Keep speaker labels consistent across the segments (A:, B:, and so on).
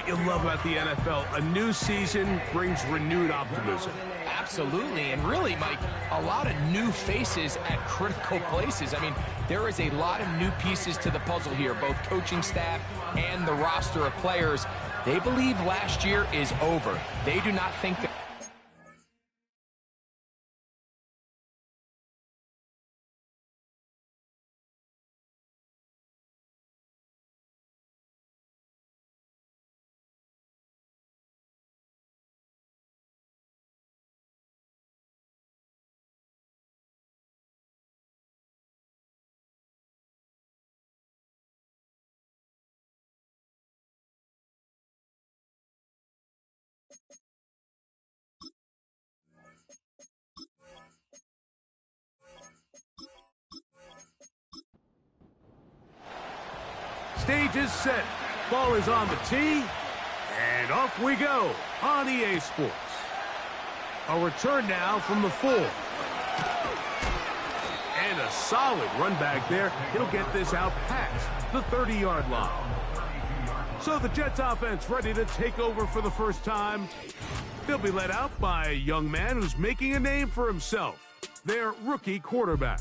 A: what you love about the NFL. A new season brings renewed optimism.
B: Absolutely, and really, Mike, a lot of new faces at critical places. I mean, there is a lot of new pieces to the puzzle here, both coaching staff and the roster of players. They believe last year is over. They do not think that...
A: Stage is set. Ball is on the tee. And off we go on EA Sports. A return now from the 4. And a solid run back there. He'll get this out past the 30-yard line. So the Jets offense ready to take over for the first time. They'll be led out by a young man who's making a name for himself, their rookie quarterback.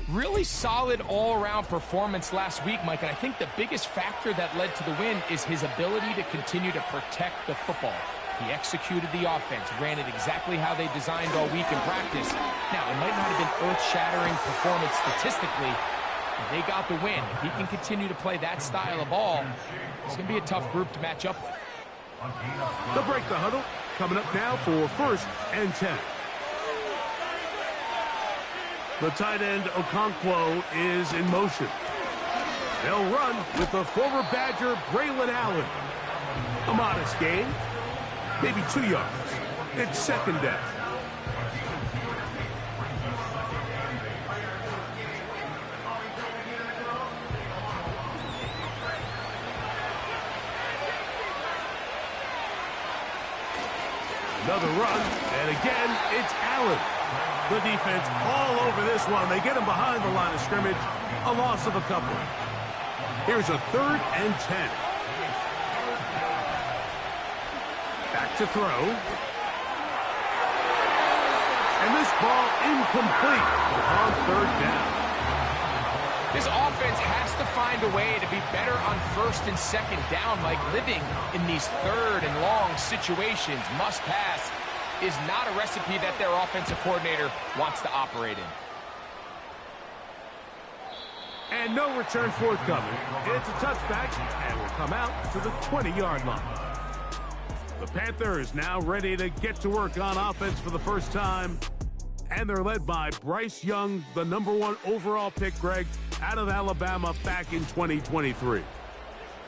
B: Really solid all-around performance last week, Mike, and I think the biggest factor that led to the win is his ability to continue to protect the football. He executed the offense, ran it exactly how they designed all week in practice. Now, it might not have been earth-shattering performance statistically, but they got the win. If he can continue to play that style of ball, it's going to be a tough group to match up with.
A: They'll break the huddle. Coming up now for 1st and 10. The tight end, Okonkwo, is in motion. They'll run with the former Badger, Braylon Allen. A modest gain, maybe 2 yards. It's 2nd down. Another run, and again, it's Allen. The defense all over this one. They get him behind the line of scrimmage. A loss of a couple. Here's a 3rd and 10. Back to throw. And this ball incomplete on 3rd down.
B: This offense has to find a way to be better on 1st and 2nd down, like living in these 3rd and long situations. Must pass is not a recipe that their offensive coordinator wants to operate in.
A: And no return forthcoming. It's a touchback and will come out to the 20-yard line. The Panthers now ready to get to work on offense for the first time. And they're led by Bryce Young, the #1 overall pick, Greg, out of Alabama back in 2023.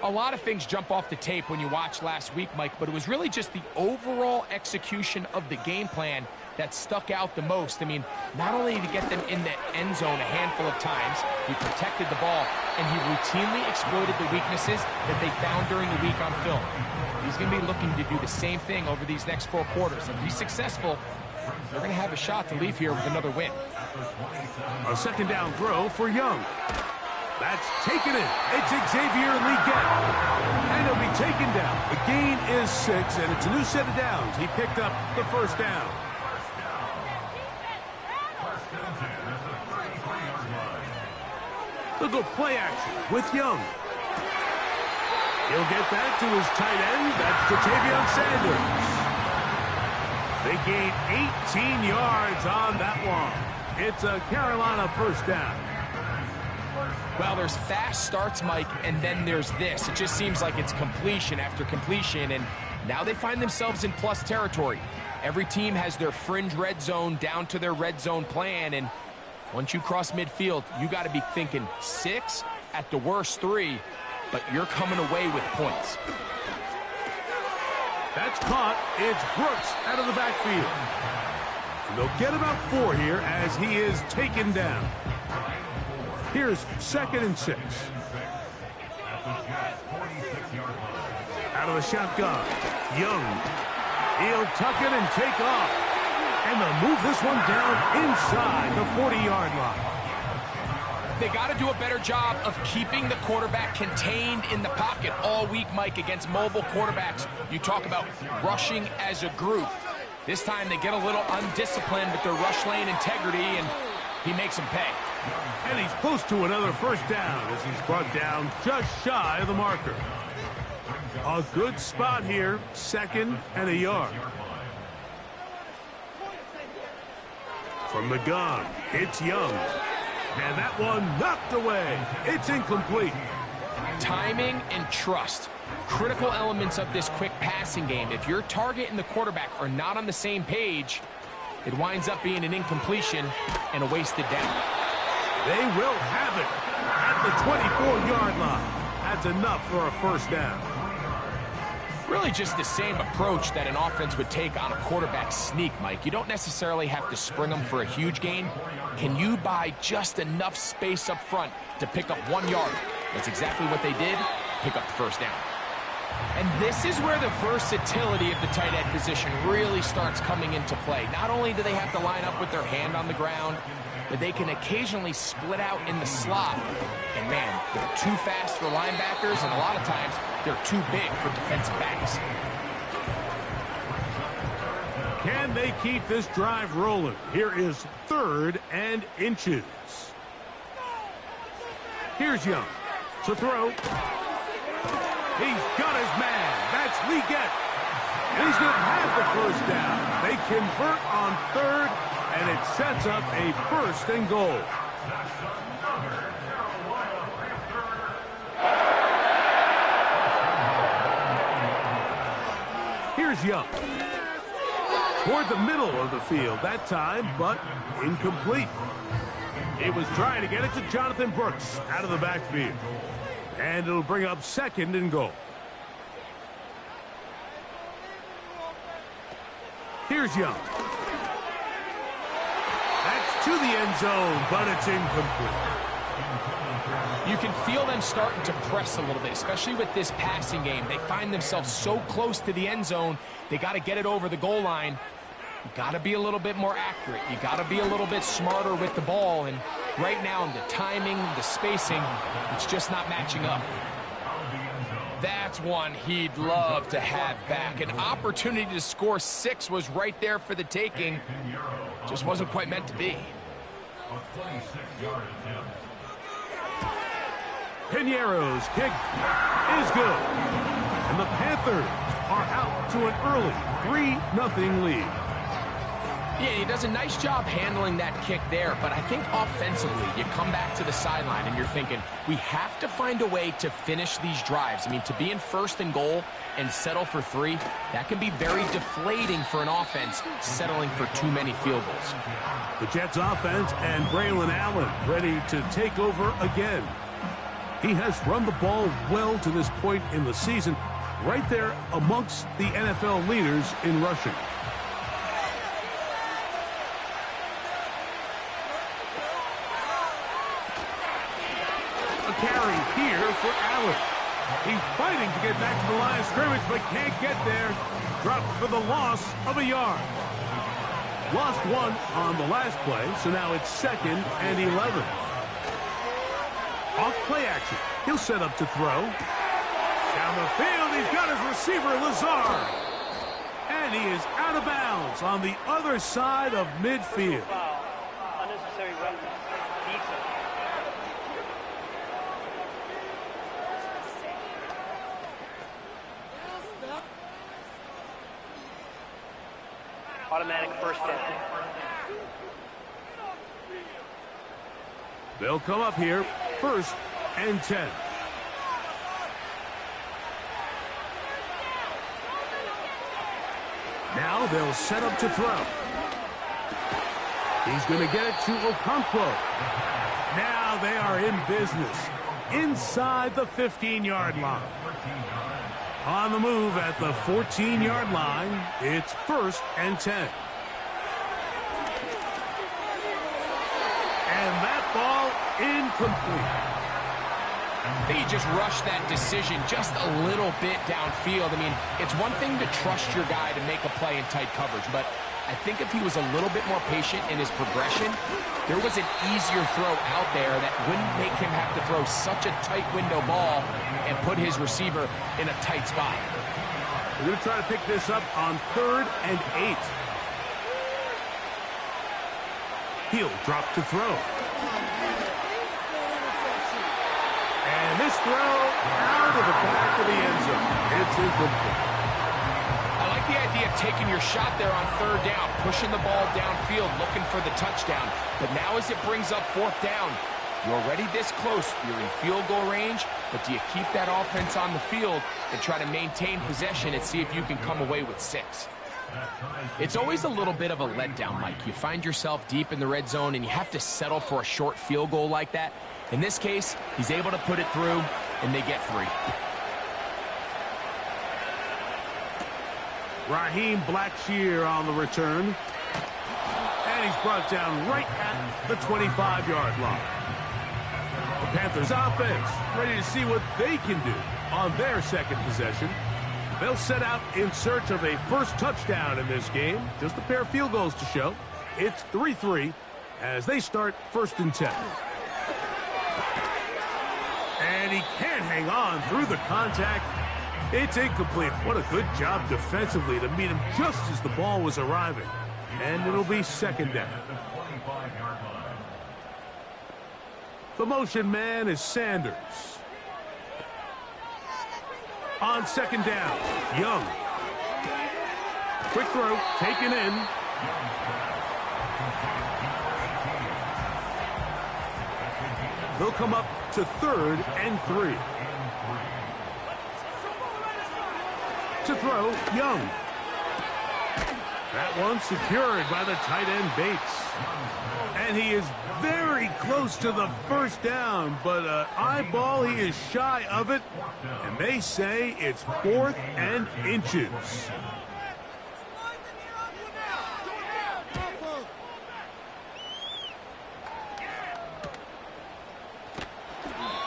B: A lot of things jump off the tape when you watch last week, Mike, but it was really just the overall execution of the game plan that stuck out the most. I mean, not only did he get them in the end zone a handful of times, he protected the ball, and he routinely exploited the weaknesses that they found during the week on film. He's going to be looking to do the same thing over these next 4 quarters. If he's successful, they're going to have a shot to leave here with another win.
A: A 2nd down throw for Young. That's taken in. It's Xavier Leggett. And he'll be taken down. The gain is 6, and it's a new set of downs. He picked up the 1st down. They'll go play action with Young. He'll get that to his tight end. That's Jatavion Sanders. They gain 18 yards on that one. It's a Carolina 1st down.
B: Well, there's fast starts, Mike, and then there's this. It just seems like it's completion after completion, and now they find themselves in plus territory. Every team has their fringe red zone down to their red zone plan, and once you cross midfield, you got to be thinking 6, at the worst 3, but you're coming away with points.
A: That's caught. It's Brooks out of the backfield. And they'll get about 4 here as he is taken down. Here's 2nd and 6. Out of the shotgun, Young. He'll tuck it and take off. And they'll move this one down inside the 40-yard line.
B: They got to do a better job of keeping the quarterback contained in the pocket all week, Mike, against mobile quarterbacks. You talk about rushing as a group. This time they get a little undisciplined with their rush lane integrity, and he makes them pay.
A: And he's close to another first down as he's brought down just shy of the marker. A good spot here, 2nd and a yard. From the gun, it's Young. And that one knocked away. It's incomplete.
B: Timing and trust, critical elements of this quick passing game. If your target and the quarterback are not on the same page, it winds up being an incompletion and a wasted down.
A: They will have it at the 24-yard line. That's enough for a first down.
B: Really just the same approach that an offense would take on a quarterback sneak, Mike. You don't necessarily have to spring them for a huge gain. Can you buy just enough space up front to pick up 1 yard? That's exactly what they did. Pick up the first down. And this is where the versatility of the tight end position really starts coming into play. Not only do they have to line up with their hand on the ground, but they can occasionally split out in the slot. And man, they're too fast for linebackers, and a lot of times they're too big for defensive backs.
A: Can they keep this drive rolling? Here is 3rd and inches. Here's Young to throw. He's got his man. That's Leggett. He's going to have the first down. They convert on 3rd, and it sets up a 1st and goal. Here's Young. Toward the middle of the field that time, but incomplete. He was trying to get it to Jonathan Brooks out of the backfield. And it'll bring up 2nd and goal. Here's Young. That's to the end zone, but it's incomplete.
B: You can feel them starting to press a little bit, especially with this passing game. They find themselves so close to the end zone, they got to get it over the goal line. You got to be a little bit more accurate. You got to be a little bit smarter with the ball. And right now, the timing, the spacing, it's just not matching up. That's one he'd love to have back. An opportunity to score 6 was right there for the taking. Just wasn't quite meant to be.
A: Piñeiro's kick is good. And the Panthers are out to an early 3-0 lead.
B: Yeah, he does a nice job handling that kick there, but I think offensively, you come back to the sideline and you're thinking, we have to find a way to finish these drives. I mean, to be in 1st and goal and settle for 3, that can be very deflating for an offense settling for too many field goals.
A: The Jets offense and Braylon Allen ready to take over again. He has run the ball well to this point in the season, right there amongst the NFL leaders in rushing. Carry here for Allen. He's fighting to get back to the line of scrimmage, but can't get there. Dropped for the loss of a yard. Lost 1 on the last play, so now it's 2nd and 11. Off play action. He'll set up to throw. Down the field, he's got his receiver, Lazard. And he is out of bounds on the other side of midfield.
C: Unnecessary roughness. Automatic first down.
A: They'll come up here, 1st and 10. Now they'll set up to throw. He's going to get it to Okonkwo. Now they are in business inside the 15-yard line. On the move at the 14-yard line, it's 1st and 10. And that ball incomplete.
B: They just rushed that decision just a little bit downfield. I mean, it's one thing to trust your guy to make a play in tight coverage, but I think if he was a little bit more patient in his progression, there was an easier throw out there that wouldn't make him have to throw such a tight window ball and put his receiver in a tight spot.
A: We're going to try to pick this up on 3rd and 8. He'll drop to throw. And this throw out of the back of the end zone. It's incomplete.
B: I like the idea of taking your shot there on 3rd down, pushing the ball downfield, looking for the touchdown. But now as it brings up 4th down, you're already this close. You're in field goal range, but do you keep that offense on the field and try to maintain possession and see if you can come away with 6? It's always a little bit of a letdown, Mike. You find yourself deep in the red zone and you have to settle for a short field goal like that. In this case, he's able to put it through, and they get 3.
A: Raheem Blackshear on the return. And he's brought down right at the 25-yard line. The Panthers offense ready to see what they can do on their second possession. They'll set out in search of a first touchdown in this game. Just a pair of field goals to show. It's 3-3 as they start 1st and 10. And he can't hang on through the contact. It's incomplete. What a good job defensively to meet him just as the ball was arriving. And it'll be 2nd down. The motion man is Sanders. On 2nd down, Young. Quick throw, taken in. They'll come up to 3rd and 3. To throw, Young. That one secured by the tight end Bates. And he is very close to the 1st down, but eyeball, he is shy of it. And they say it's 4th and inches.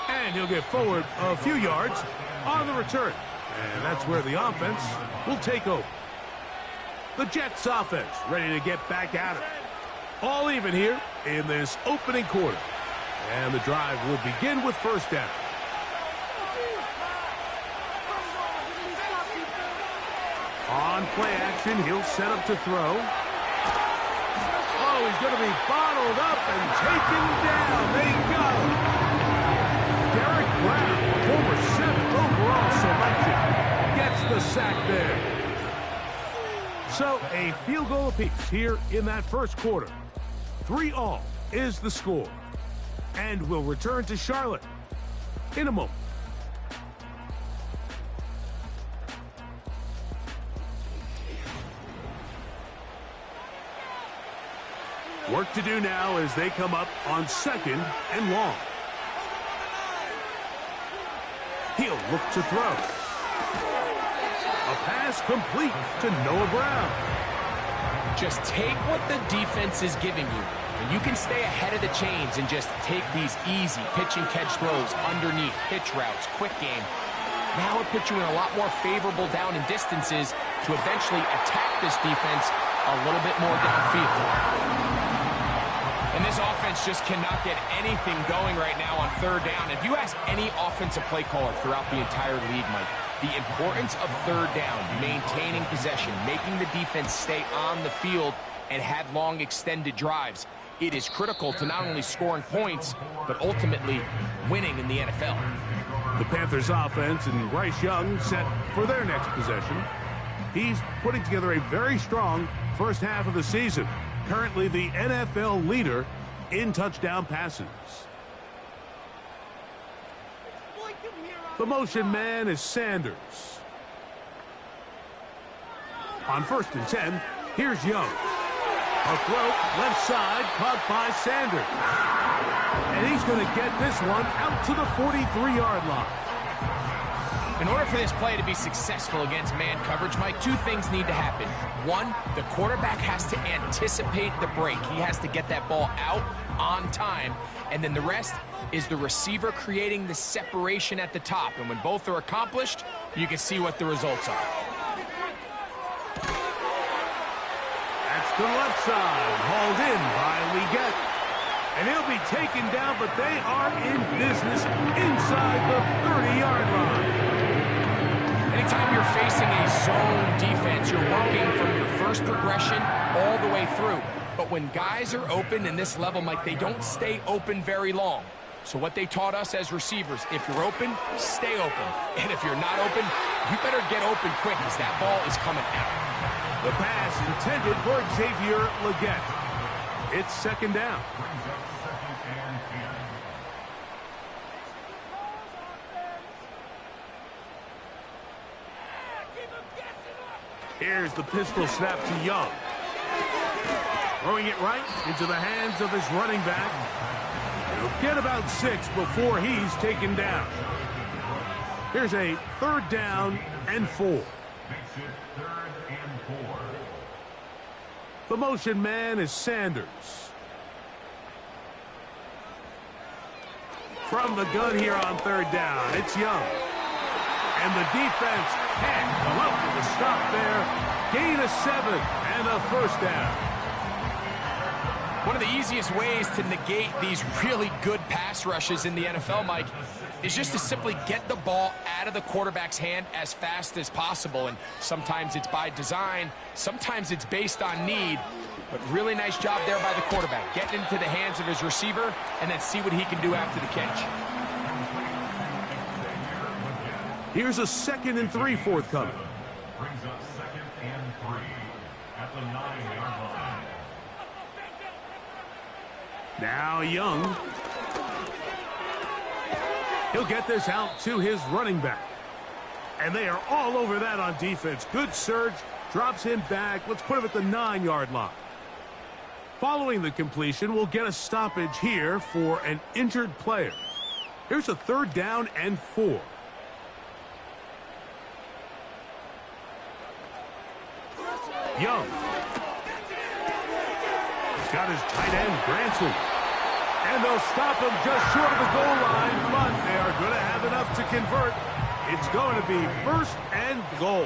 A: And he'll get forward a few yards on the return. And that's where the offense will take over. The Jets offense ready to get back at it. All even here in this opening quarter. And the drive will begin with 1st down. On play action, he'll set up to throw. Oh, he's going to be bottled up and taken down. They got him. Derek Brown, former 7th overall selection, gets the sack there. So a field goal apiece here in that 1st quarter. 3-all is the score. And we'll return to Charlotte in a moment. Work to do now as they come up on 2nd and long. He'll look to throw. A pass complete to Noah Brown.
B: Just take what the defense is giving you, and you can stay ahead of the chains and just take these easy pitch and catch throws underneath, pitch routes, quick game. Now it puts you in a lot more favorable down and distances to eventually attack this defense a little bit more downfield. And this offense just cannot get anything going right now on 3rd down. If you ask any offensive play caller throughout the entire league, Mike, the importance of 3rd down, maintaining possession, making the defense stay on the field and have long extended drives, it is critical to not only scoring points, but ultimately winning in the NFL.
A: The Panthers offense and Bryce Young set for their next possession. He's putting together a very strong first half of the season. Currently the NFL leader in touchdown passes. The motion man is Sanders. On 1st and 10, here's Young. A throw left side caught by Sanders. And he's going to get this one out to the 43-yard line.
B: In order for this play to be successful against man coverage, Mike, 2 things need to happen. 1, the quarterback has to anticipate the break. He has to get that ball out on time. And then the rest is the receiver creating the separation at the top. And when both are accomplished, you can see what the results are.
A: That's to the left side, hauled in by Leggett. And he'll be taken down, but they are in business inside the 30-yard line.
B: Anytime you're facing a zone defense, you're working from your first progression all the way through. But when guys are open in this level, Mike, they don't stay open very long. So what they taught us as receivers, if you're open, stay open. And if you're not open, you better get open quick because that ball is coming out.
A: The pass intended for Xavier Leggett. It's second down. Here's the pistol snap to Young. Throwing it right into the hands of his running back. He'll get about 6 before he's taken down. Here's a 3rd down and 4. The motion man is Sanders. From the gun here on 3rd down, it's Young. And the defense can't come up with a stop there. Gain of 7 and a 1st down.
B: One of the easiest ways to negate these really good pass rushes in the NFL, Mike, is just to simply get the ball out of the quarterback's hand as fast as possible. And sometimes it's by design, sometimes it's based on need. But really nice job there by the quarterback, getting into the hands of his receiver and then see what he can do after the catch.
A: Here's a 2nd and 3 forthcoming.
D: Brings up 2nd and 3 at the 9-yard line.
A: Now Young. He'll get this out to his running back. And they are all over that on defense. Good surge, drops him back. Let's put him at the 9-yard line. Following the completion, we'll get a stoppage here for an injured player. Here's a 3rd down and 4. Young. He's got his tight end, Branson. And they'll stop him just short of the goal line, but they are going to have enough to convert. It's going to be 1st and goal.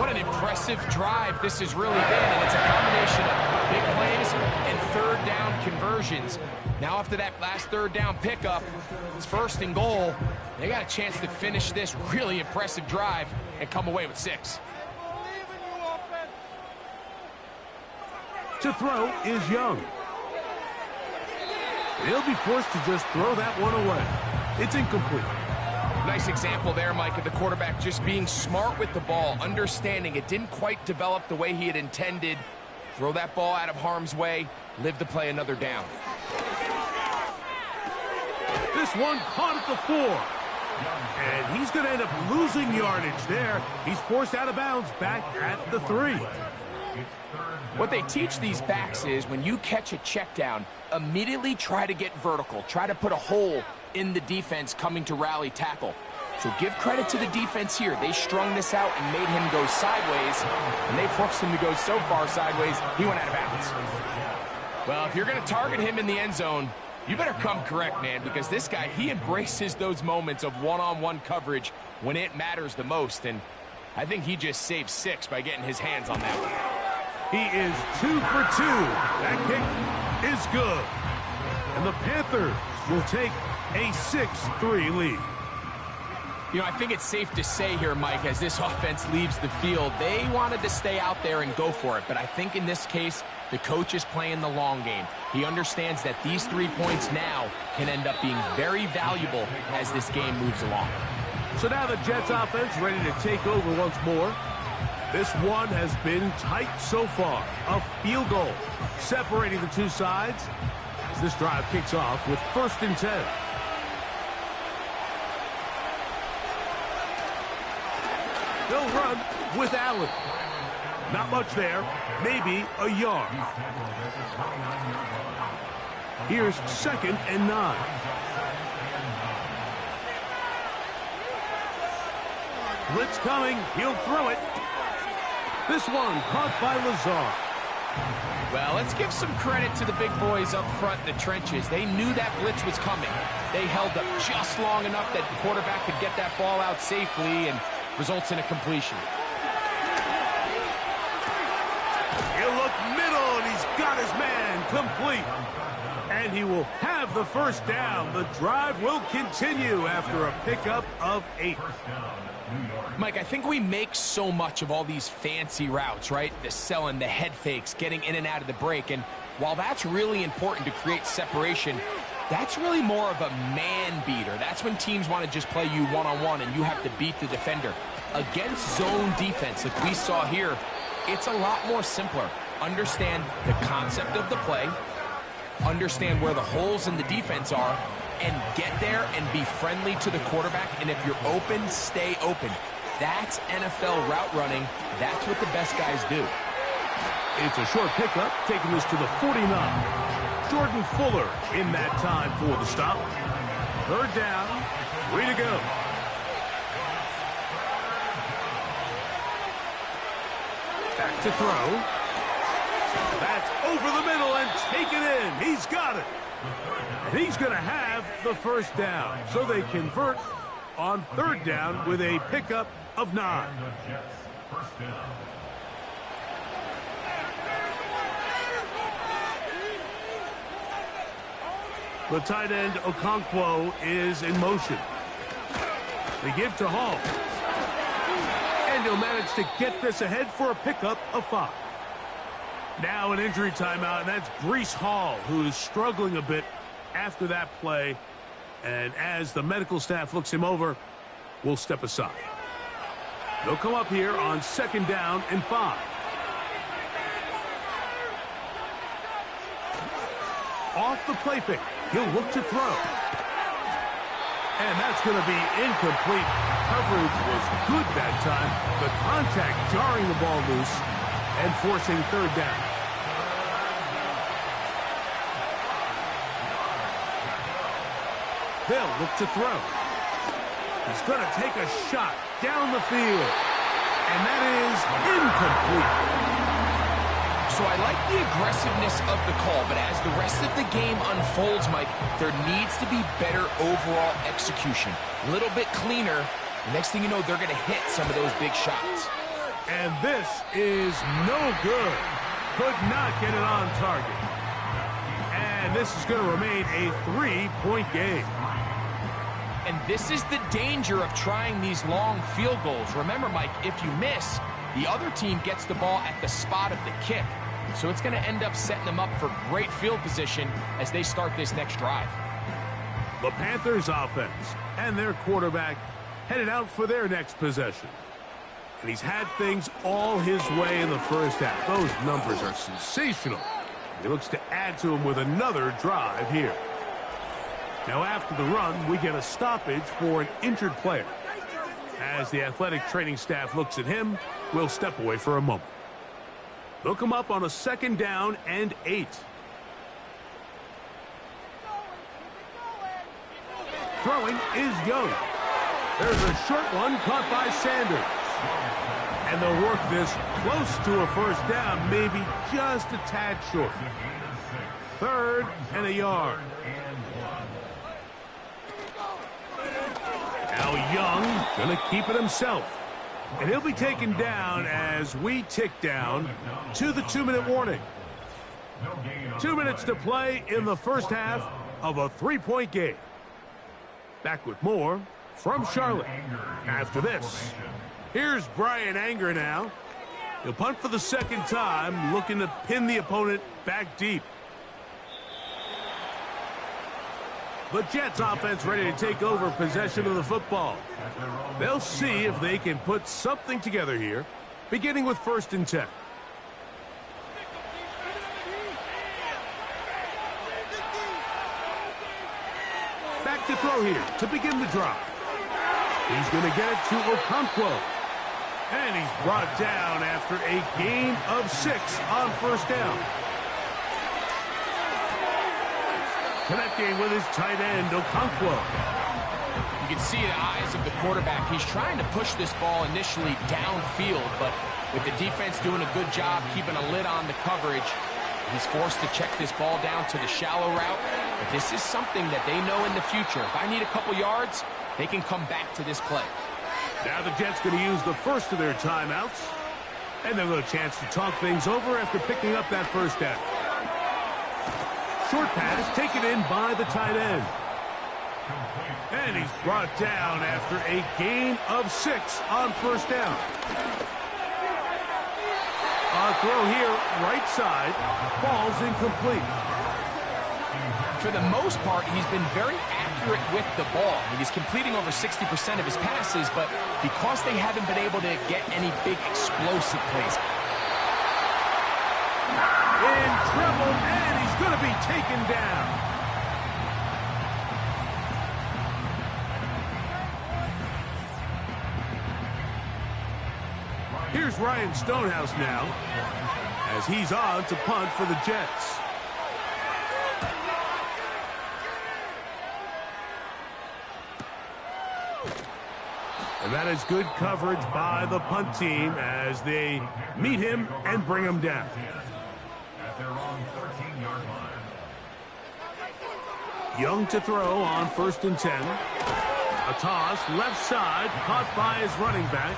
B: What an impressive drive this has really been, and it's a combination of big plays and 3rd down conversions. Now after that last 3rd down pickup, it's 1st and goal. They got a chance to finish this really impressive drive and come away with 6.
A: To throw is Young. He'll be forced to just throw that one away. It's incomplete.
B: Nice example there, Mike, of the quarterback just being smart with the ball, understanding it didn't quite develop the way he had intended. Throw that ball out of harm's way, live to play another down.
A: This one caught at the 4. And he's going to end up losing yardage there. He's forced out of bounds back at the 3.
B: What they teach these backs is when you catch a check down, immediately try to get vertical. Try to put a hole in the defense coming to rally tackle. So give credit to the defense here. They strung this out and made him go sideways, and they forced him to go so far sideways, he went out of bounds. Well, if you're going to target him in the end zone, you better come correct, man, because this guy, he embraces those moments of one-on-one coverage when it matters the most, and I think he just saved 6 by getting his hands on that one.
A: He is 2 for 2. That kick is good. And the Panthers will take a 6-3 lead.
B: You know, I think it's safe to say here, Mike, as this offense leaves the field, they wanted to stay out there and go for it. But I think in this case, the coach is playing the long game. He understands that these 3 points now can end up being very valuable as this game moves along.
A: So now the Jets offense ready to take over once more. This one has been tight so far. A field goal separating the two sides as this drive kicks off with 1st and 10. They'll run with Allen. Not much there. Maybe a yard. Here's 2nd and 9. Blitz coming. He'll throw it. This one caught by Lazard.
B: Well, let's give some credit to the big boys up front in the trenches. They knew that blitz was coming. They held up just long enough that the quarterback could get that ball out safely and results in a completion.
A: He'll incomplete. And he will have the first down. The drive will continue after a pickup of 8.
B: Mike, I think we make so much of all these fancy routes, right? The selling, the head fakes, getting in and out of the break. And while that's really important to create separation, that's really more of a man beater. That's when teams want to just play you one-on-one and you have to beat the defender. Against zone defense, like we saw here, it's a lot more simpler. Understand the concept of the play, understand where the holes in the defense are, and get there and be friendly to the quarterback. And if you're open, stay open. That's NFL route running. That's what the best guys do.
A: It's a short pickup, taking this to the 49. Jordan Fuller in that time for the stop. 3rd down, 3 to go. Back to throw. That's over the middle and taken in. He's got it. And he's going to have the first down. So they convert on 3rd down with a pickup of 9. The tight end Okonkwo is in motion. They give to Hall. And he'll manage to get this ahead for a pickup of 5. Now an injury timeout, and that's Breece Hall, who is struggling a bit after that play. And as the medical staff looks him over, we'll step aside. They'll come up here on 2nd down and 5. Off the play fake. He'll look to throw. And that's going to be incomplete. Coverage was good that time. The contact jarring the ball loose and forcing 3rd down. They'll look to throw. He's going to take a shot down the field. And that is incomplete.
B: So I like the aggressiveness of the call, but as the rest of the game unfolds, Mike, there needs to be better overall execution. A little bit cleaner. Next thing you know, they're going to hit some of those big shots.
A: And this is no good. Could not get it on target. And this is going to remain a 3-point game.
B: And this is the danger of trying these long field goals. Remember, Mike, if you miss, the other team gets the ball at the spot of the kick. So it's going to end up setting them up for great field position as they start this next drive.
A: The Panthers offense and their quarterback headed out for their next possession. And he's had things all his way in the first half. Those numbers are sensational. He looks to add to them with another drive here. Now after the run, we get a stoppage for an injured player. As the athletic training staff looks at him, we'll step away for a moment. They'll come up on a 2nd down and 8. Throwing is Young. There's a short one caught by Sanders. And they'll work this close to a first down, maybe just a tad short. 3rd and a yard. Now Young going to keep it himself. And he'll be taken down as we tick down to the 2-minute warning. 2 minutes to play in the first half of a 3-point game. Back with more from Charlotte. After this, here's Brian Anger now. He'll punt for the 2nd time, looking to pin the opponent back deep. The Jets offense ready to take over possession of the football. They'll see if they can put something together here, beginning with 1st and 10. Back to throw here to begin the drive. He's going to get it to Okonkwo. And he's brought down after a gain of 6 on 1st down. Connecting with his tight end, Okonkwo.
B: You can see the eyes of the quarterback. He's trying to push this ball initially downfield, but with the defense doing a good job keeping a lid on the coverage, he's forced to check this ball down to the shallow route. But this is something that they know in the future. If I need a couple yards, they can come back to this play.
A: Now the Jets going to use the first of their timeouts. And they'll get a chance to talk things over after picking up that first down. short pass taken in by the tight end. And he's brought down after a gain of 6 on first down. A throw here, right side, falls incomplete.
B: For the most part, he's been very accurate with the ball. He's completing over 60% of his passes, but because they haven't been able to get any big explosive plays.
A: In trouble, and he's going to be taken down. Here's Ryan Stonehouse now, as he's on to punt for the Jets. And that is good coverage by the punt team as they meet him and bring him down.
D: At their own 13-yard line.
A: Young to throw on 1st and 10. A toss, left side, caught by his running back.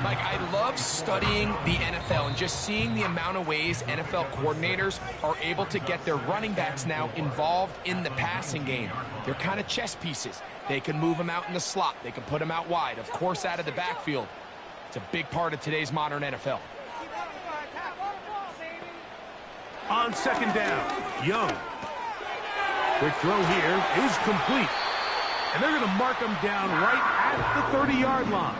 B: Mike, I love studying the NFL and just seeing the amount of ways NFL coordinators are able to get their running backs now involved in the passing game. They're kind of chess pieces. They can move them out in the slot. They can put them out wide, of course, out of the backfield. It's a big part of today's modern NFL.
A: On 2nd down, Young. Quick throw here is complete. And they're going to mark him down right at the 30-yard line.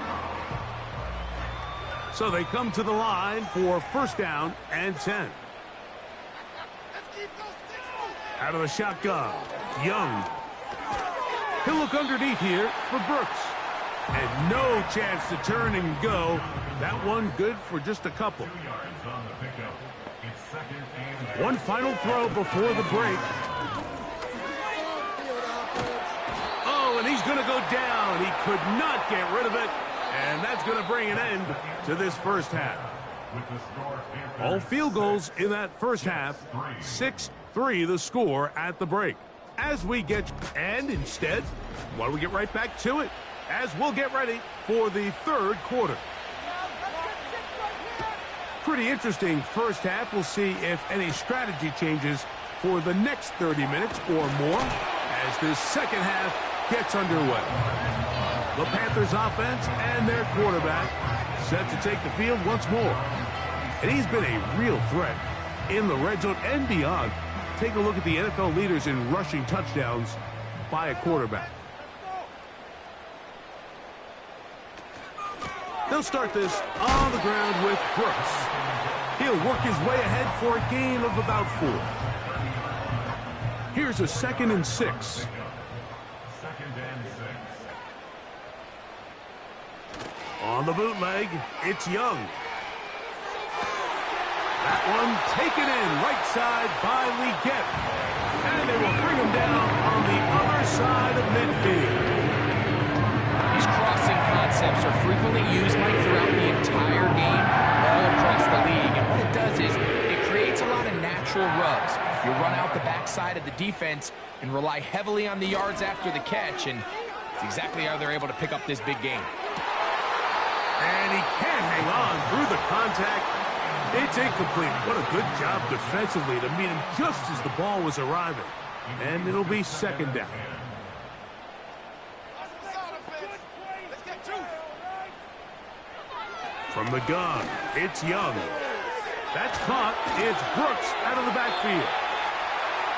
A: So they come to the line for 1st down and 10. Out of the shotgun, Young. He'll look underneath here for Brooks. And no chance to turn and go. That one good for just a couple.
D: 2 yards on the pickup. It's 2nd and
A: One final throw before the break. Oh, and he's going to go down. He could not get rid of it. And that's going to bring an end to this first half.
D: with the score.
A: All field goals in that first half. 6-3 the score at the break. As we get, and instead, why don't we get right back to it? As we'll get ready for the third quarter. Pretty interesting first half. We'll see if any strategy changes for the next 30 minutes or more as this second half gets underway. The Panthers offense and their quarterback set to take the field once more. And he's been a real threat in the red zone and beyond. Take a look at the NFL leaders in rushing touchdowns by a quarterback. They'll start this on the ground with Brooks. He'll work his way ahead for a gain of about 4. Here's a 2nd and 6. On the bootleg, it's Young. That one taken in right side by Leggett. And they will bring him down on the other side of midfield.
B: These crossing concepts are frequently used, Mike, throughout the entire game, all across the league. And what it does is it creates a lot of natural rubs. You run out the backside of the defense and rely heavily on the yards after the catch, and it's exactly how they're able to pick up this big game.
A: And he can't hang on through the contact. It's incomplete. What a good job defensively to meet him just as the ball was arriving. And it'll be 2nd down. From the gun, it's Young. That's caught. It's Brooks out of the backfield.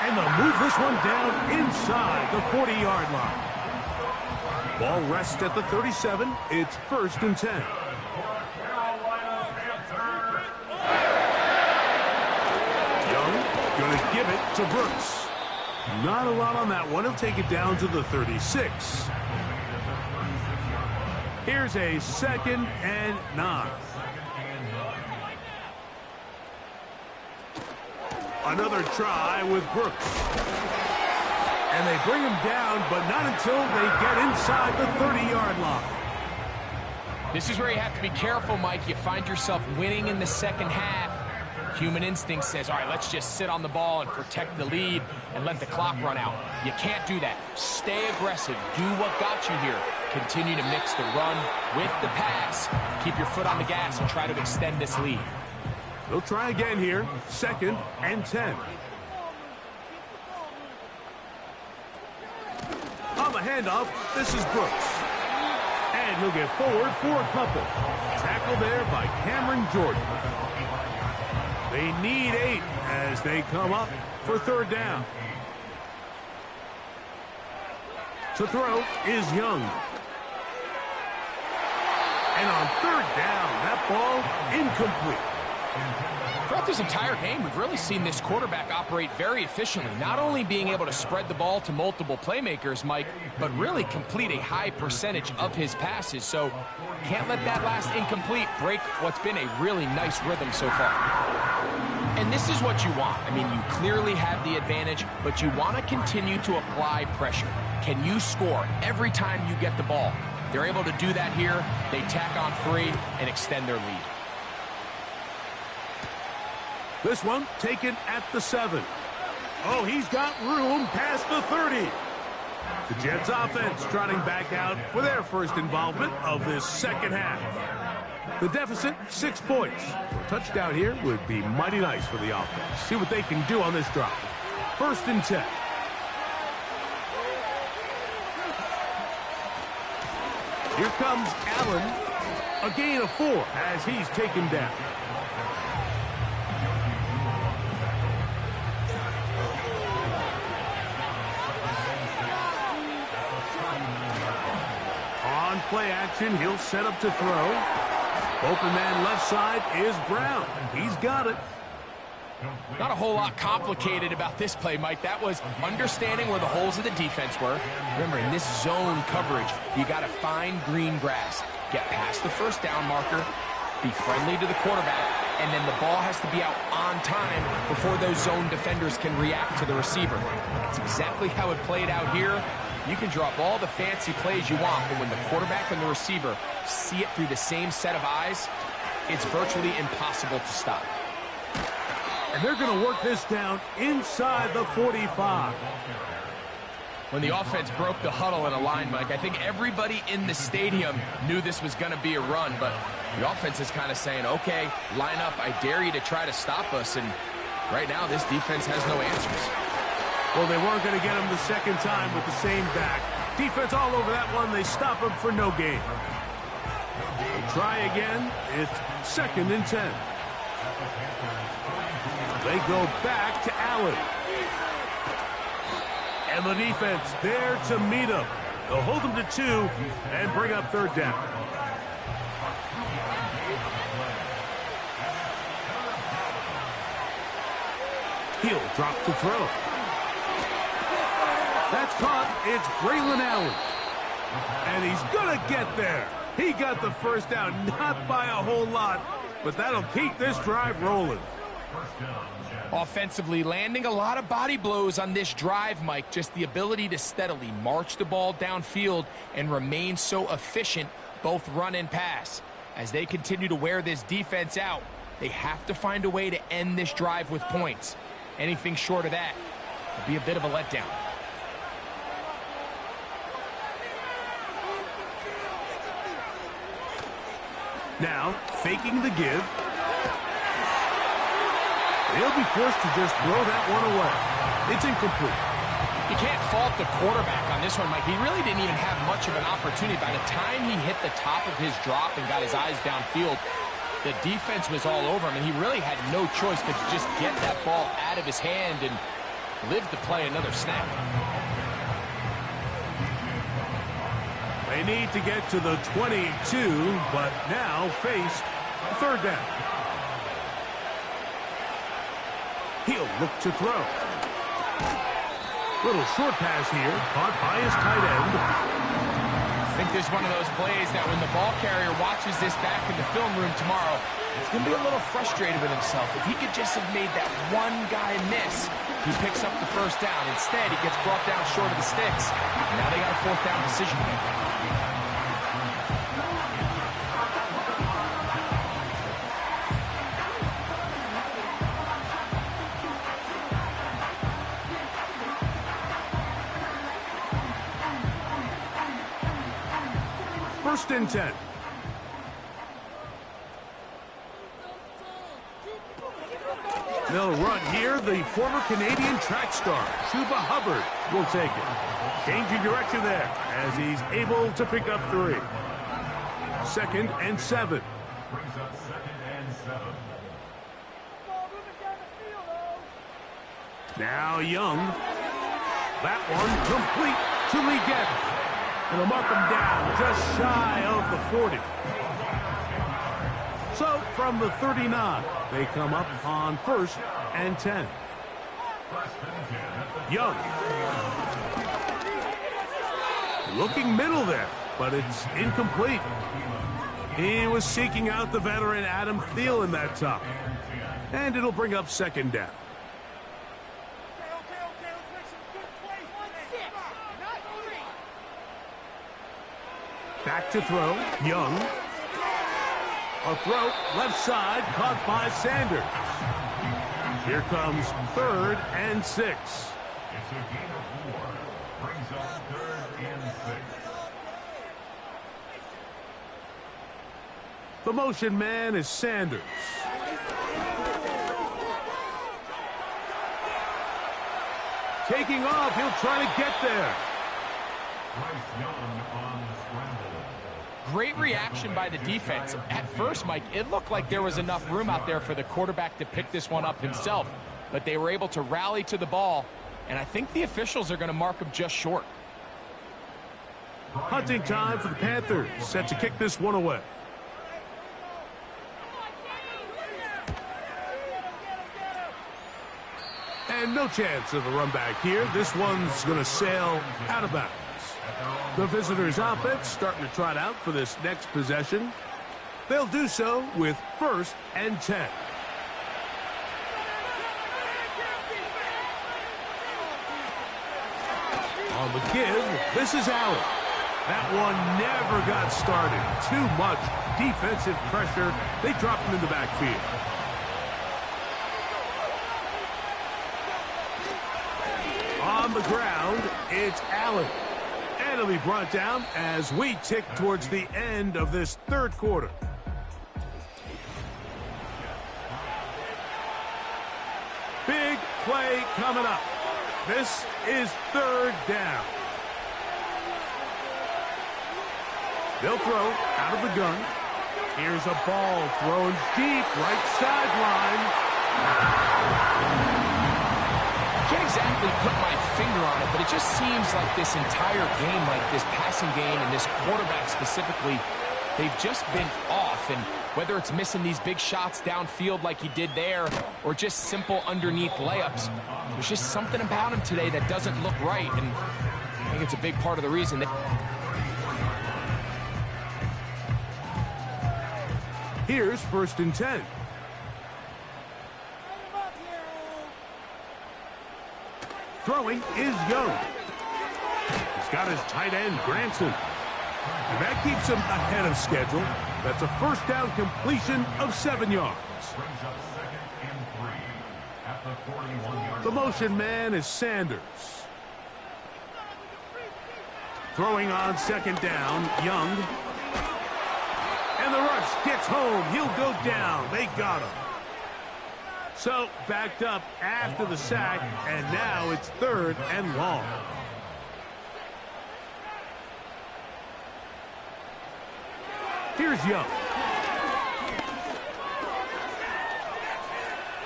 A: And they'll move this one down inside the 40-yard line. Ball rests at the 37. It's 1st and 10. Young going to give it to Brooks. Not a lot on that one. He'll take it down to the 36. Here's a 2nd and 9. Another try with Brooks. And they bring him down, but not until they get inside the 30-yard line.
B: This is where you have to be careful, Mike. You find yourself winning in the second half. Human instinct says, all right, let's just sit on the ball and protect the lead and let the clock run out. You can't do that. Stay aggressive. Do what got you here. Continue to mix the run with the pass. Keep your foot on the gas and try to extend this lead.
A: They'll try again here. 2nd and 10. handoff. This is Brooks. And he'll get forward for a couple. Tackle there by Cameron Jordan. They need 8 as they come up for third down. To throw is Young. And on third down, that ball incomplete.
B: Throughout this entire game, we've really seen this quarterback operate very efficiently, not only being able to spread the ball to multiple playmakers, Mike, but really complete a high percentage of his passes. So can't let that last incomplete break what's been a really nice rhythm so far. And this is what you want. I mean, you clearly have the advantage, but you want to continue to apply pressure. Can you score every time you get the ball? They're able to do that here. They tack on 3 and extend their lead.
A: This one taken at the 7. Oh, he's got room past the 30. The Jets offense trotting back out for their first involvement of this second half. The deficit, 6 points. A touchdown here would be mighty nice for the offense. See what they can do on this drive. 1st and 10. Here comes Allen. A gain of 4 as he's taken down. On play action, he'll set up to throw. Open man left side is Brown. He's got it.
B: Not a whole lot complicated about this play, Mike. That was understanding where the holes of the defense were. Remember, in this zone coverage, you got to find green grass. Get past the first down marker, be friendly to the quarterback, and then the ball has to be out on time before those zone defenders can react to the receiver. That's exactly how it played out here. You can drop all the fancy plays you want, but when the quarterback and the receiver see it through the same set of eyes, it's virtually impossible to stop.
A: And they're going to work this down inside the 45.
B: When the offense broke the huddle in a line, Mike, I think everybody in the stadium knew this was going to be a run, but the offense is kind of saying, okay, line up, I dare you to try to stop us, and right now this defense has no answers.
A: Well, they weren't going to get him the second time with the same back. Defense all over that one. They stop him for no gain. They'll try again. It's 2nd and 10. They go back to Allen. And the defense there to meet him. They'll hold him to 2 and bring up third down. He'll drop to throw. That's caught. It's Braylon Allen. And he's going to get there. He got the first down, not by a whole lot, but that'll keep this drive rolling.
B: Offensively, landing a lot of body blows on this drive, Mike. Just the ability to steadily march the ball downfield and remain so efficient, both run and pass. As they continue to wear this defense out, they have to find a way to end this drive with points. Anything short of that would be a bit of a letdown.
A: Now, faking the give. They'll be forced to just throw that one away. It's incomplete.
B: You can't fault the quarterback on this one, Mike. He really didn't even have much of an opportunity. By the time he hit the top of his drop and got his eyes downfield, the defense was all over him, and he really had no choice but to just get that ball out of his hand and live to play another snap.
A: They need to get to the 22, but now face third down. He'll look to throw. Little short pass here, caught by his tight end.
B: I think there's one of those plays that when the ball carrier watches this back in the film room tomorrow, he's going to be a little frustrated with himself. If he could just have made that one guy miss, he picks up the first down. Instead, he gets brought down short of the sticks. Now they got a 4th down decision to make.
A: First and 10. They'll run here. The former Canadian track star, Chuba Hubbard, will take it. Changing direction there as he's able to pick up 3. 2nd and 7.
D: Brings up 2nd and 7.
A: Now Young. That one complete to Lee Getty. And they'll mark him down just shy of the 40. So from the 39, they come up on 1st and 10. Young. Looking middle there, but it's incomplete. He was seeking out the veteran Adam Thielen that time. And it'll bring up 2nd down. Back to throw, Young. A throw, left side, caught by Sanders. Here comes 3rd and 6.
D: It's a gain of 4. Brings up 3rd and 6.
A: The motion man is Sanders. Taking off, he'll try to get there.
D: Bryce Young on the scramble.
B: Great reaction by the defense. At first, Mike, it looked like there was enough room out there for the quarterback to pick this one up himself, but they were able to rally to the ball, and I think the officials are going to mark him just short.
A: Hunting time for the Panthers, set to kick this one away. And no chance of a run back here. This one's going to sail out of bounds. The visitors' offense starting to trot out for this next possession. They'll do so with 1st and 10. On the give, this is Allen. That one never got started. Too much defensive pressure. They dropped him in the backfield. On the ground, it's Allen. And it'll be brought down as we tick towards the end of this 3rd quarter. Big play coming up. This is 3rd down. They'll throw out of the gun. Here's a ball thrown deep right sideline.
B: Can't exactly put my finger on it, but it just seems like this entire game, like this passing game and this quarterback specifically, they've just been off. And whether it's missing these big shots downfield like he did there or just simple underneath layups, there's just something about him today that doesn't look right. And I think it's a big part of the reason that...
A: Here's 1st and 10. Throwing is Young. He's got his tight end, Granson. And that keeps him ahead of schedule. That's a 1st down completion of 7 yards.
D: Brings up 2nd and 3 at the 41-yard.
A: The motion man is Sanders. Throwing on 2nd down, Young. And the rush gets home. He'll go down. They got him. So backed up after the sack, and now it's 3rd and long. Here's Young.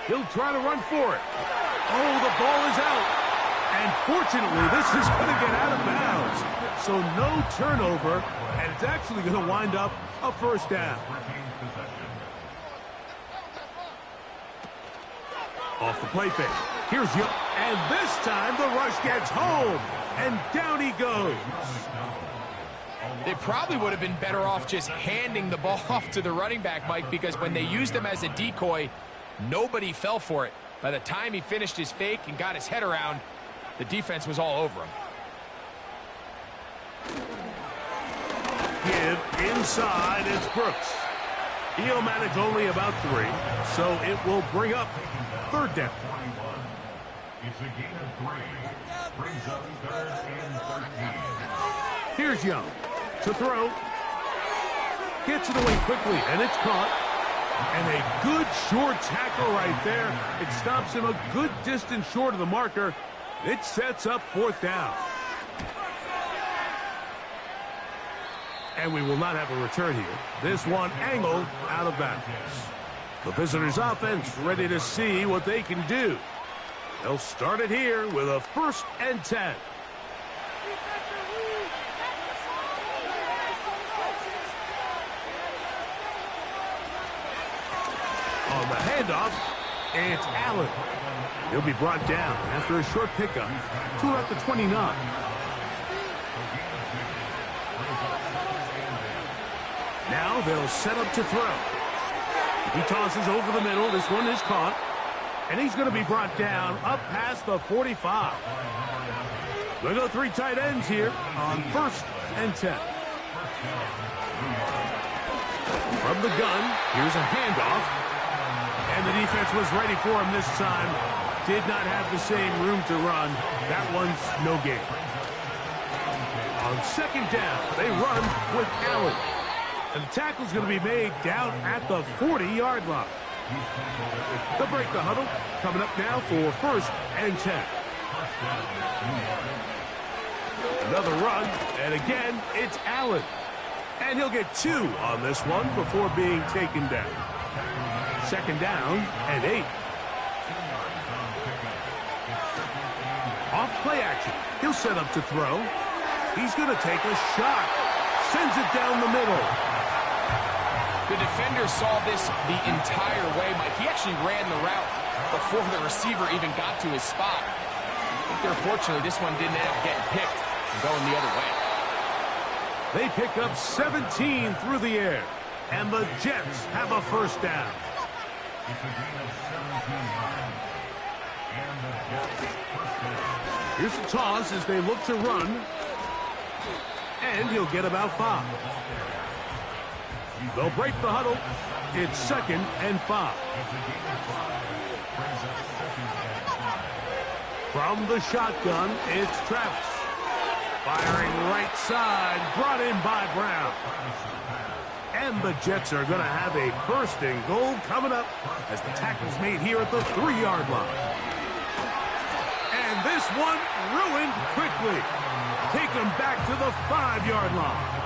A: He'll try to run for it. Oh, the ball is out. And fortunately, this is going to get out of bounds. So no turnover, and it's actually going to wind up a 1st down. Off the play fake. Here's Young. And this time the rush gets home. And down he goes.
B: They probably would have been better off just handing the ball off to the running back, Mike, because when they used him as a decoy, nobody fell for it. By the time he finished his fake and got his head around, the defense was all over him.
A: Give inside, it's Brooks. He'll manage only about 3, so it will bring up 3rd down.
D: It's a gain of 3. Brings up 3rd and 13.
A: Here's Young to throw. Gets it away quickly, and it's caught. And a good short tackle right there. It stops him a good distance short of the marker. It sets up 4th down. And we will not have a return here. This one angled out of bounds. The visitors' offense ready to see what they can do. They'll start it here with a 1st and 10. On the handoff, it's Allen. He'll be brought down after a short pickup to about the 29. Now they'll set up to throw. He tosses over the middle. This one is caught. And he's going to be brought down up past the 45. They'll go 3 tight ends here on 1st and 10. From the gun, here's a handoff. And the defense was ready for him this time. Did not have the same room to run. That one's no gain. On 2nd down, they run with Allen. And the tackle's going to be made down at the 40-yard line. They'll break the huddle. Coming up now for 1st and 10. Another run, and again, it's Allen. And he'll get 2 on this one before being taken down. 2nd down and 8. Off play action. He'll set up to throw. He's going to take a shot. Sends it down the middle.
B: The defender saw this the entire way, Mike. He actually ran the route before the receiver even got to his spot. I think unfortunately this one didn't end up getting picked and going the other way.
A: They pick up 17 through the air. And the Jets have a 1st down. Here's a toss as they look to run. And he'll get about 5. They'll break the huddle. It's 2nd and 5. From the shotgun, it's Travis. Firing right side, brought in by Brown. And the Jets are going to have a 1st and goal coming up as the tackle's made here at the 3-yard line. And this one ruined quickly. Take them back to the 5-yard line.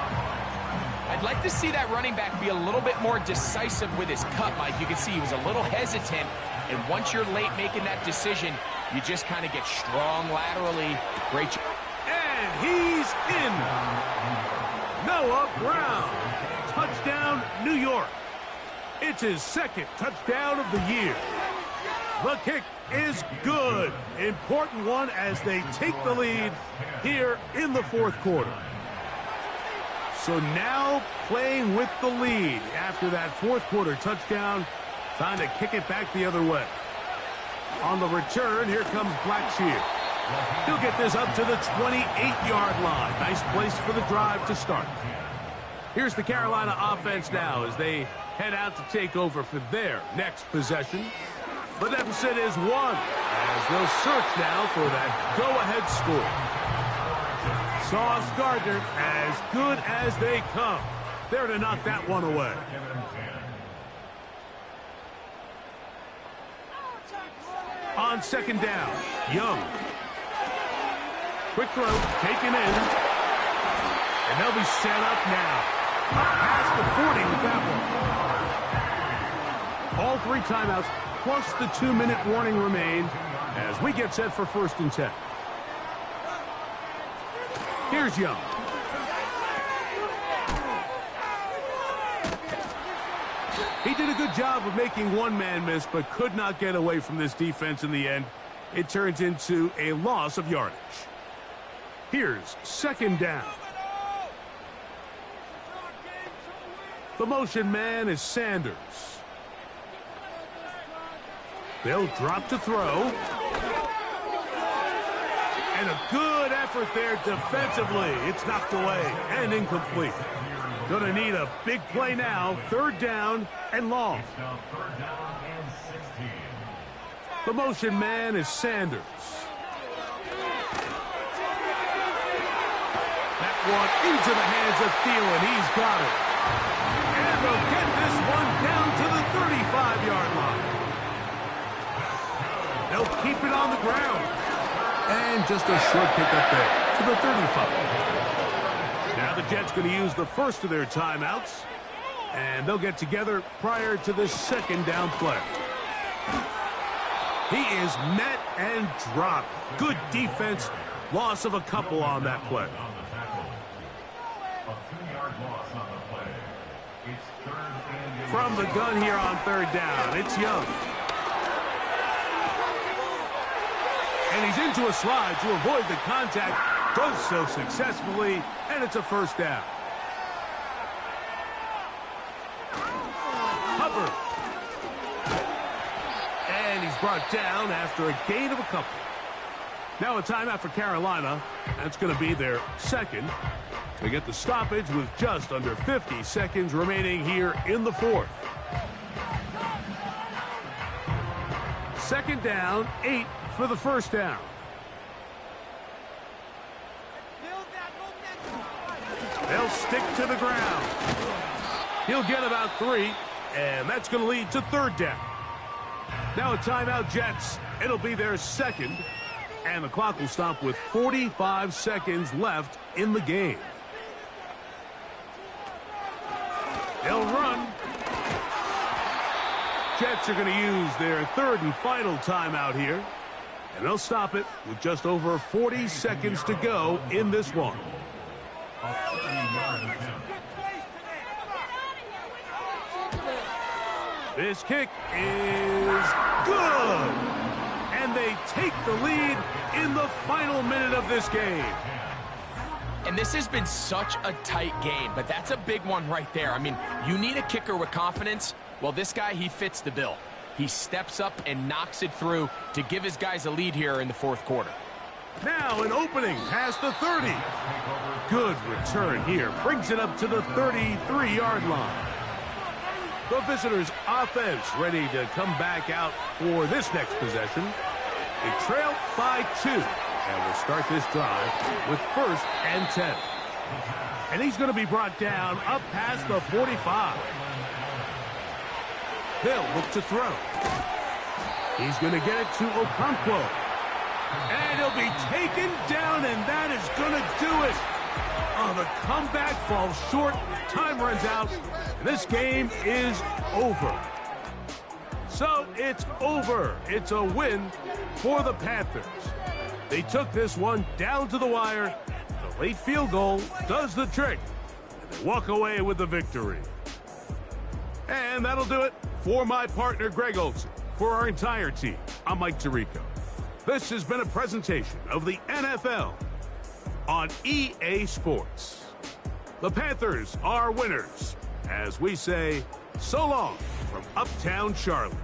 B: I'd like to see that running back be a little bit more decisive with his cut, Mike. You can see he was a little hesitant, and once you're late making that decision, you just kind of get strong laterally. Great job.
A: And he's in. Noah Brown. Touchdown, New York. It's his 2nd touchdown of the year. The kick is good. Important one as they take the lead here in the 4th quarter. So now playing with the lead after that 4th quarter touchdown. Time to kick it back the other way. On the return, here comes Blackshear. He'll get this up to the 28-yard line. Nice place for the drive to start. Here's the Carolina offense now as they head out to take over for their next possession. The deficit is 1 as they'll search now for that go-ahead score. Sauce Gardner, as good as they come. There to knock that one away. On 2nd down, Young. Quick throw, taken in. And they'll be set up now. Up past the 40 with that one. All 3 timeouts, plus the 2-minute warning remain as we get set for 1st and 10. Here's Young. He did a good job of making one man miss, but could not get away from this defense in the end. It turns into a loss of yardage. Here's 2nd down. The motion man is Sanders. They'll drop to throw. And a good effort there defensively. It's knocked away and incomplete. Going to need a big play now. 3rd down and long. The motion man is Sanders. That one into the hands of Thielen. He's got it. And they'll get this one down to the And just a short pickup there to the 35. Now the Jets going to use the first of their timeouts. And they'll get together prior to the second down play. He is met and dropped. Good defense. Loss of a couple on that play. From the gun here on third down, it's Young. And he's into a slide to avoid the contact. Does so successfully, and it's a first down. Hubbard. And he's brought down after a gain of a couple. Now a timeout for Carolina. That's going to be their second. They get the stoppage with just under 50 seconds remaining here in the fourth. Second down, 8 for the first down. They'll stick to the ground. He'll get about 3, and that's going to lead to third down. Now a timeout, Jets. It'll be their second, and the clock will stop with 45 seconds left in the game. They'll run. Jets are going to use their third and final timeout here, and they'll stop it with just over 40 seconds to go in this one. This kick is good. And they take the lead in the final minute of this game.
B: And this has been such a tight game, but that's a big one right there. I mean, you need a kicker with confidence. Well, this guy, he fits the bill. He steps up and knocks it through to give his guys a lead here in the fourth quarter.
A: Now an opening past the 30. Good return here. Brings it up to the 33-yard line. The visitors' offense ready to come back out for this next possession. They trail by 2. And we'll start this drive with 1st and 10. And he's going to be brought down up past the 45. They'll look to throw. He's going to get it to Okonkwo. And he'll be taken down, and that is going to do it. Oh, the comeback falls short. Time runs out. And this game is over. So it's over. It's a win for the Panthers. They took this one down to the wire. The late field goal does the trick. And they walk away with the victory. And that'll do it for my partner, Greg Olson. For our entire team, I'm Mike Tirico. This has been a presentation of the NFL on EA Sports. The Panthers are winners. As we say, so long from Uptown Charlotte.